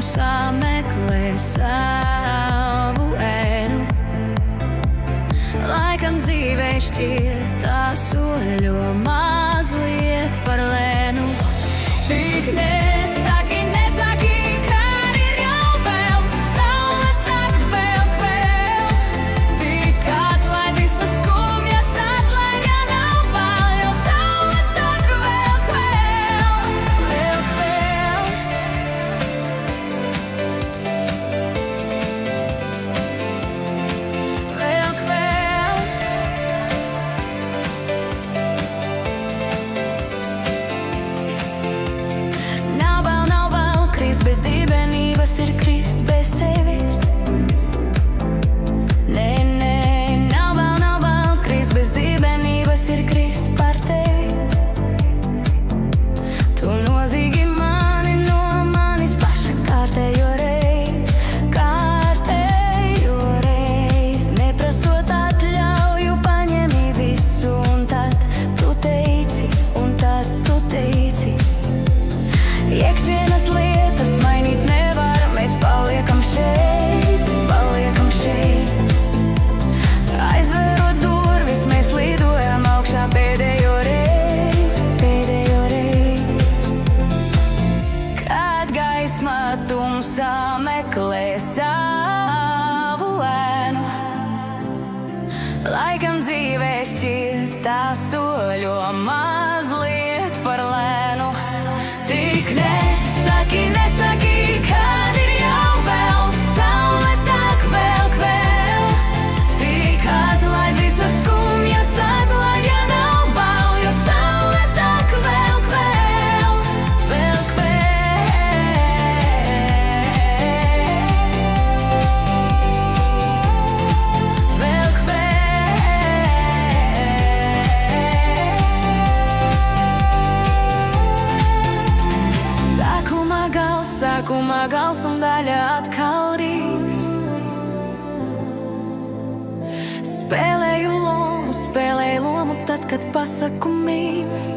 sameklē savu ēnu. Laikam dzīvē šķiet tā soļo mazliet par lēnu. Tik nesaki, nesaki, kad ir jau vēl, saule tak vēl kvēl. Tik atlaid visas skumjas, atlaid, ja nav bail, jo saule tak vēl kvēl, vēl kvēl. Vēl kvēl. Nav bail, krist bez dibenības ir krist bez tevis. Nē, nav bail, krist bez dibenības ir krist par tevi. Tu nozīgi mani no manis paša kārtējo reiz, neprasot atļauju, paņemi visu, un tad tu teici, iekšienes lietas mainīt nevar, mēs paliekam šeit. Aizverot durvis, mēs lidojam augšā pēdējo reiz. Kad gaisma tumsā meklē savu ēnu, laikam dzīvē šķiet tā soļo mazliet par lēnu. Tik nesaki, nesaki, kad ir jau vēl, saule tak vēl kvēl. Tik atlaid visas skumjas, atlaid, ja nav bail, jo saule tak vēl kvēl, vēl Sākumā gals un daļa atkal rīts. Spēlēju lomu, tad, kad pasaku mīts.